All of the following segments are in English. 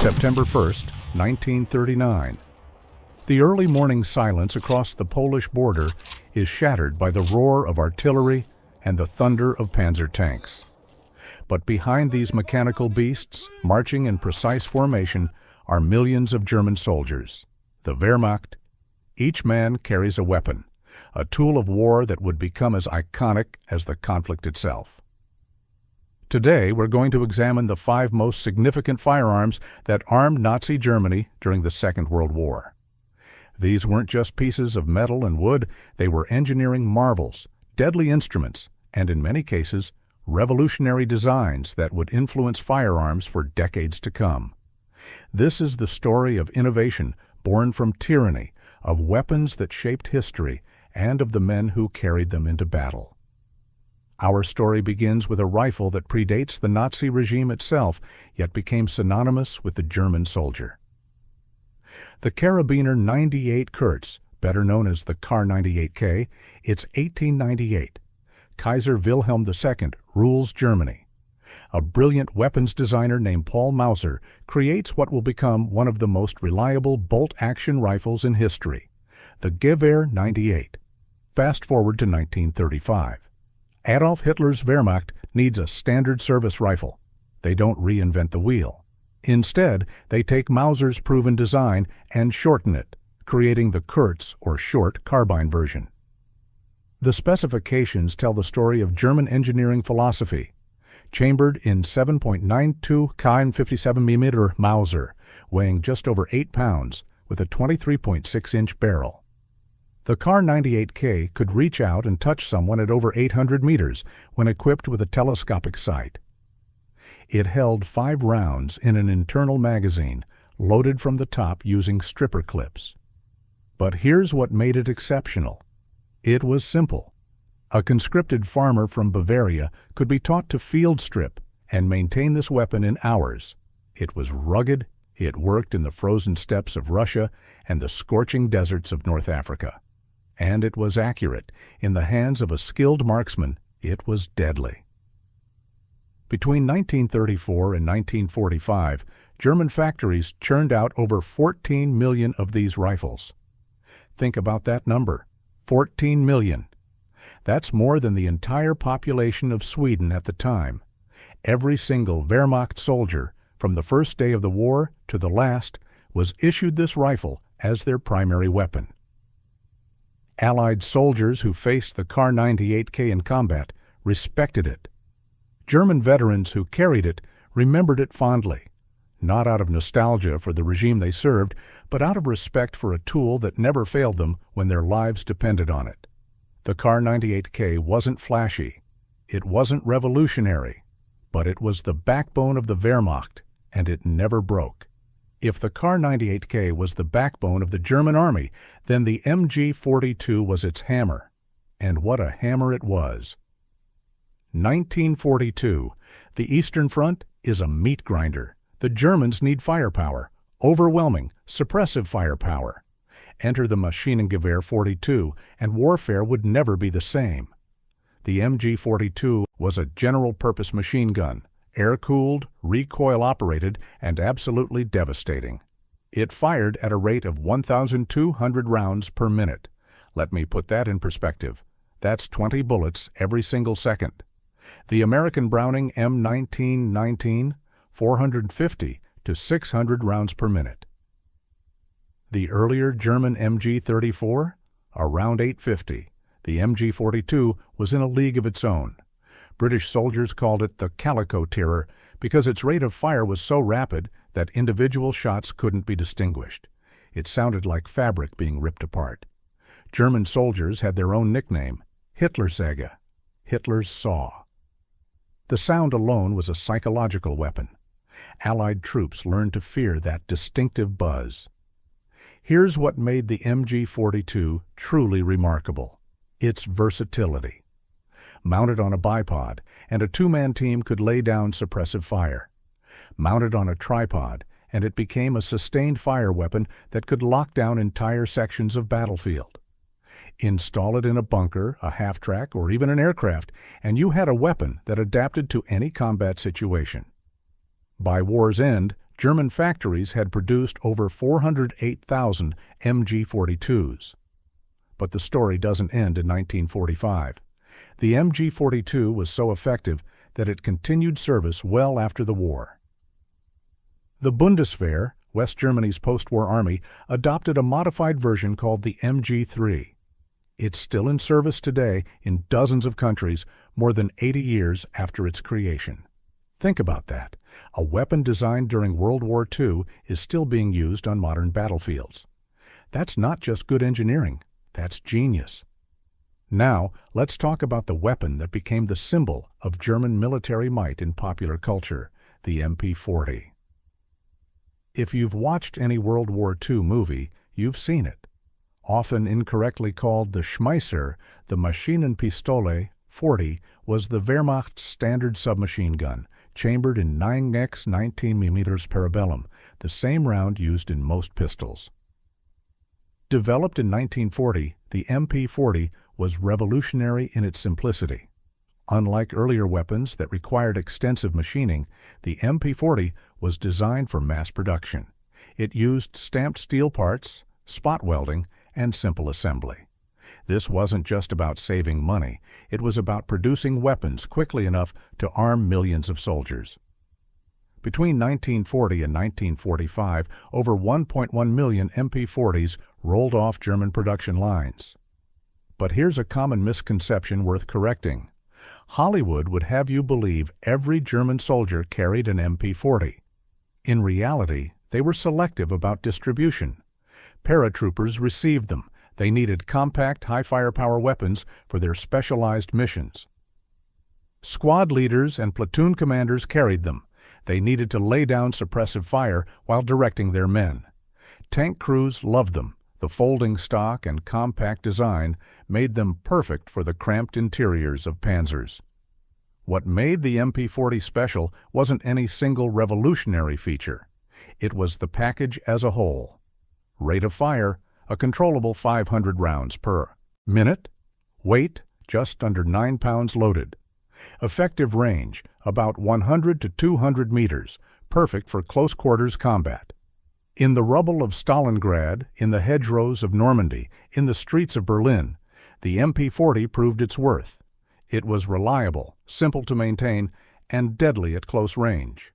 September 1st, 1939. The early morning silence across the Polish border is shattered by the roar of artillery and the thunder of panzer tanks. But behind these mechanical beasts, marching in precise formation, are millions of German soldiers, the Wehrmacht. Each man carries a weapon, a tool of war that would become as iconic as the conflict itself. Today, we're going to examine the 5 most significant firearms that armed Nazi Germany during the Second World War. These weren't just pieces of metal and wood, they were engineering marvels, deadly instruments, and in many cases, revolutionary designs that would influence firearms for decades to come. This is the story of innovation born from tyranny, of weapons that shaped history, and of the men who carried them into battle. Our story begins with a rifle that predates the Nazi regime itself, yet became synonymous with the German soldier. The Karabiner 98 Kurz, better known as the Kar 98K, it's 1898. Kaiser Wilhelm II rules Germany. A brilliant weapons designer named Paul Mauser creates what will become one of the most reliable bolt-action rifles in history, the Gewehr 98. Fast forward to 1935. Adolf Hitler's Wehrmacht needs a standard service rifle. They don't reinvent the wheel. Instead, they take Mauser's proven design and shorten it, creating the Kurz, or short, carbine version. The specifications tell the story of German engineering philosophy. Chambered in 7.92 Kn 57mm Mauser, weighing just over 8 pounds, with a 23.6-inch barrel. The Kar 98K could reach out and touch someone at over 800 meters when equipped with a telescopic sight. It held 5 rounds in an internal magazine, loaded from the top using stripper clips. But here's what made it exceptional. It was simple. A conscripted farmer from Bavaria could be taught to field strip and maintain this weapon in hours. It was rugged, it worked in the frozen steppes of Russia and the scorching deserts of North Africa. And it was accurate. In the hands of a skilled marksman, it was deadly. Between 1934 and 1945, German factories churned out over 14 million of these rifles. Think about that number, 14 million. That's more than the entire population of Sweden at the time. Every single Wehrmacht soldier, from the first day of the war to the last, was issued this rifle as their primary weapon. Allied soldiers who faced the Kar 98K in combat respected it. German veterans who carried it remembered it fondly, not out of nostalgia for the regime they served, but out of respect for a tool that never failed them when their lives depended on it. The Kar 98K wasn't flashy, it wasn't revolutionary, but it was the backbone of the Wehrmacht, and it never broke. If the Kar 98K was the backbone of the German army, then the MG42 was its hammer. And what a hammer it was. 1942. The Eastern Front is a meat grinder. The Germans need firepower, overwhelming, suppressive firepower. Enter the Maschinengewehr 42, and warfare would never be the same. The MG42 was a general-purpose machine gun, air-cooled, recoil-operated, and absolutely devastating. It fired at a rate of 1,200 rounds per minute. Let me put that in perspective. That's 20 bullets every single second. The American Browning M1919, 450 to 600 rounds per minute. The earlier German MG34, around 850. The MG42 was in a league of its own. British soldiers called it the Calico Terror because its rate of fire was so rapid that individual shots couldn't be distinguished. It sounded like fabric being ripped apart. German soldiers had their own nickname, Hitlersäge, Hitler's saw. The sound alone was a psychological weapon. Allied troops learned to fear that distinctive buzz. Here's what made the MG42 truly remarkable: its versatility. Mounted on a bipod, and a 2-man team could lay down suppressive fire. Mounted on a tripod, and it became a sustained fire weapon that could lock down entire sections of battlefield. Install it in a bunker, a half-track, or even an aircraft, and you had a weapon that adapted to any combat situation. By war's end, German factories had produced over 408,000 MG-42s. But the story doesn't end in 1945. The MG-42 was so effective that it continued service well after the war. The Bundeswehr, West Germany's post-war army, adopted a modified version called the MG-3. It's still in service today in dozens of countries more than 80 years after its creation. Think about that. A weapon designed during World War II is still being used on modern battlefields. That's not just good engineering, that's genius. Now, let's talk about the weapon that became the symbol of German military might in popular culture, the MP40. If you've watched any World War II movie, you've seen it. Often incorrectly called the Schmeisser, the Maschinenpistole 40 was the Wehrmacht's standard submachine gun, chambered in 9x 19mm parabellum, the same round used in most pistols. Developed in 1940, the MP40 was revolutionary in its simplicity. Unlike earlier weapons that required extensive machining, the MP40 was designed for mass production. It used stamped steel parts, spot welding, and simple assembly. This wasn't just about saving money, it was about producing weapons quickly enough to arm millions of soldiers. Between 1940 and 1945, over 1.1 million MP40s rolled off German production lines. But here's a common misconception worth correcting. Hollywood would have you believe every German soldier carried an MP40. In reality, they were selective about distribution. Paratroopers received them. They needed compact, high-firepower weapons for their specialized missions. Squad leaders and platoon commanders carried them. They needed to lay down suppressive fire while directing their men. Tank crews loved them. The folding stock and compact design made them perfect for the cramped interiors of panzers. What made the MP40 special wasn't any single revolutionary feature. It was the package as a whole. Rate of fire, a controllable 500 rounds per minute. Weight, just under 9 pounds loaded. Effective range, about 100 to 200 meters, perfect for close-quarters combat. In the rubble of Stalingrad, in the hedgerows of Normandy, in the streets of Berlin, the MP40 proved its worth. It was reliable, simple to maintain, and deadly at close range.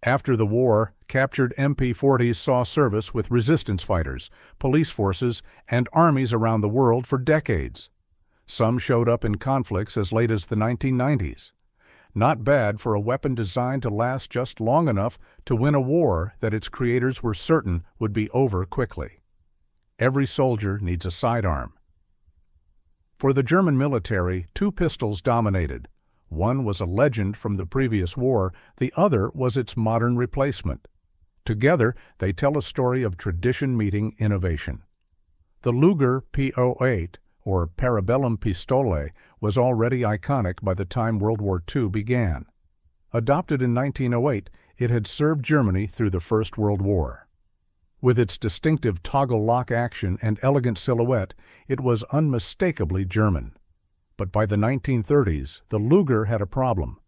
After the war, captured MP40s saw service with resistance fighters, police forces, and armies around the world for decades. Some showed up in conflicts as late as the 1990s. Not bad for a weapon designed to last just long enough to win a war that its creators were certain would be over quickly. Every soldier needs a sidearm. For the German military, 2 pistols dominated. One was a legend from the previous war, the other was its modern replacement. Together, they tell a story of tradition meeting innovation. The Luger P08, or Parabellum Pistole, was already iconic by the time World War II began. Adopted in 1908, it had served Germany through the First World War. With its distinctive toggle lock action and elegant silhouette, it was unmistakably German. But by the 1930s, the Luger had a problem.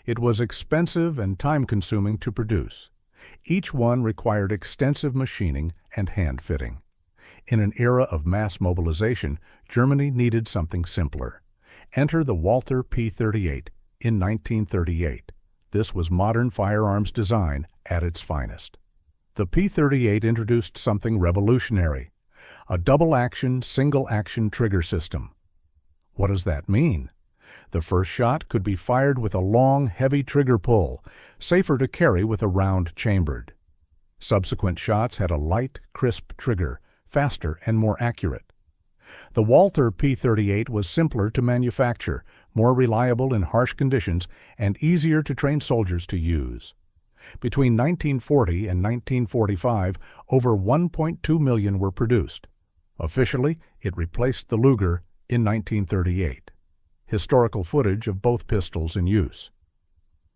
It was expensive and time-consuming to produce. Each one required extensive machining and hand-fitting. In an era of mass mobilization, Germany needed something simpler. Enter the Walther P38 in 1938. This was modern firearms design at its finest. The P38 introduced something revolutionary, a double-action, single-action trigger system. What does that mean? The first shot could be fired with a long, heavy trigger pull, safer to carry with a round chambered. Subsequent shots had a light, crisp trigger, faster and more accurate. The Walther P38 was simpler to manufacture, more reliable in harsh conditions, and easier to train soldiers to use. Between 1940 and 1945, over 1.2 million were produced. Officially, it replaced the Luger in 1938. Historical footage of both pistols in use.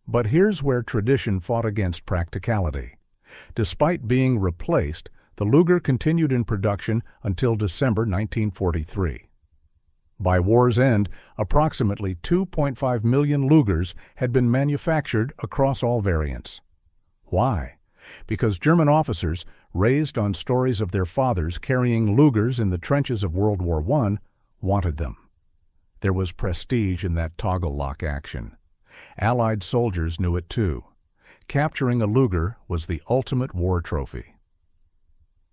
But here's where tradition fought against practicality. Despite being replaced, the Luger continued in production until December 1943. By war's end, approximately 2.5 million Lugers had been manufactured across all variants. Why? Because German officers, raised on stories of their fathers carrying Lugers in the trenches of World War I, wanted them. There was prestige in that toggle lock action. Allied soldiers knew it too. Capturing a Luger was the ultimate war trophy.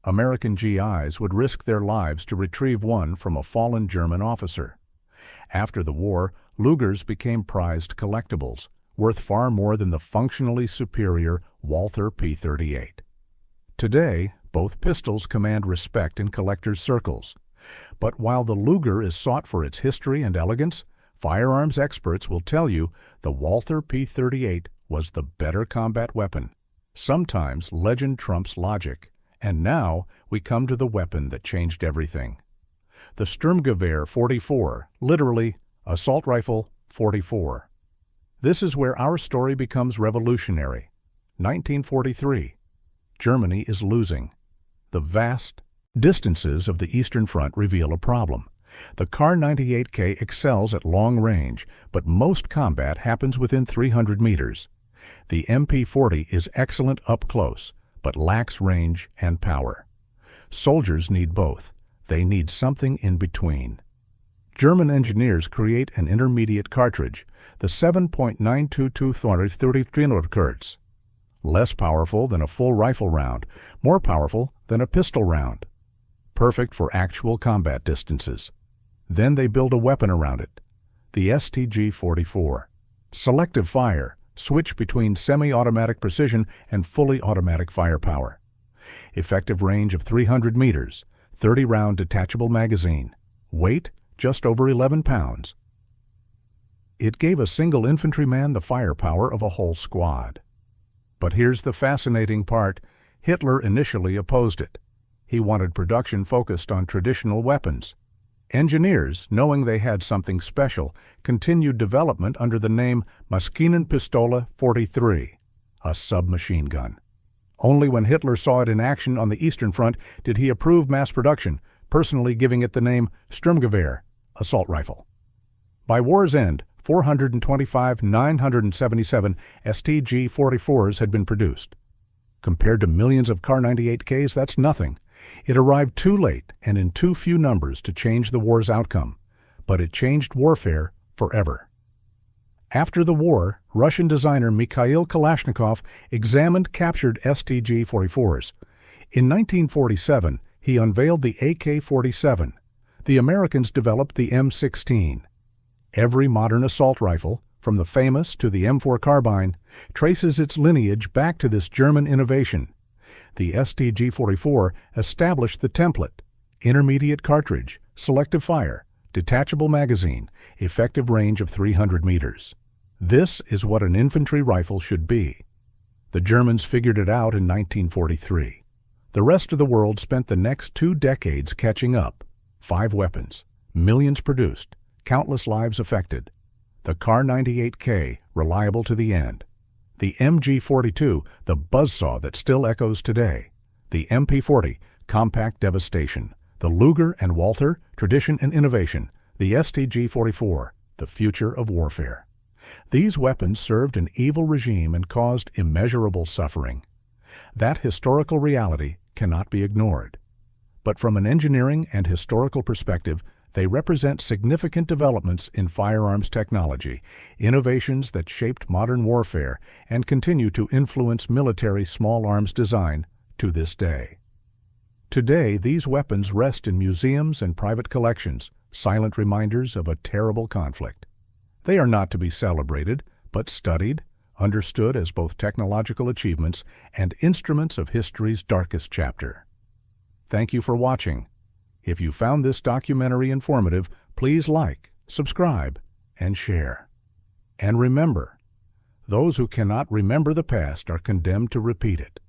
American GIs would risk their lives to retrieve one from a fallen German officer. After the war, Lugers became prized collectibles, worth far more than the functionally superior Walther P38. Today, both pistols command respect in collectors' circles. But while the Luger is sought for its history and elegance, firearms experts will tell you the Walther P38 was the better combat weapon. Sometimes legend trumps logic, and now we come to the weapon that changed everything. The Sturmgewehr 44, literally, Assault Rifle 44. This is where our story becomes revolutionary. 1943. Germany is losing. The vast distances of the Eastern Front reveal a problem. The Kar-98K excels at long range, but most combat happens within 300 meters. The MP40 is excellent up close, but lacks range and power. Soldiers need both. They need something in between. German engineers create an intermediate cartridge, the 7.922 Kurz. Less powerful than a full rifle round, more powerful than a pistol round. Perfect for actual combat distances. Then they build a weapon around it, the STG-44. Selective fire, switch between semi-automatic precision and fully automatic firepower. Effective range of 300 meters, 30-round detachable magazine. Weight, just over 11 pounds. It gave a single infantryman the firepower of a whole squad. But here's the fascinating part. Hitler initially opposed it. He wanted production focused on traditional weapons. Engineers, knowing they had something special, continued development under the name Maschinenpistole 43, a submachine gun. Only when Hitler saw it in action on the Eastern Front did he approve mass production, personally giving it the name Sturmgewehr, assault rifle. By war's end, 425 977 STG-44s had been produced. Compared to millions of Kar-98Ks, that's nothing. It arrived too late and in too few numbers to change the war's outcome, but it changed warfare forever. After the war, Russian designer Mikhail Kalashnikov examined captured STG-44s. In 1947, he unveiled the AK-47. The Americans developed the M16. Every modern assault rifle, from the famous to the M4 carbine, traces its lineage back to this German innovation. The STG-44 established the template: intermediate cartridge, selective fire, detachable magazine, effective range of 300 meters. This is what an infantry rifle should be. The Germans figured it out in 1943. The rest of the world spent the next 2 decades catching up. 5 weapons, millions produced, countless lives affected. The Kar-98K, reliable to the end. The MG42, the buzzsaw that still echoes today. The MP40, compact devastation. The Luger and Walther, tradition and innovation. The STG-44, the future of warfare. These weapons served an evil regime and caused immeasurable suffering. That historical reality cannot be ignored. But from an engineering and historical perspective, they represent significant developments in firearms technology, innovations that shaped modern warfare and continue to influence military small arms design to this day. Today, these weapons rest in museums and private collections, silent reminders of a terrible conflict. They are not to be celebrated, but studied, understood as both technological achievements and instruments of history's darkest chapter. Thank you for watching. If you found this documentary informative, please like, subscribe, and share. And remember, those who cannot remember the past are condemned to repeat it.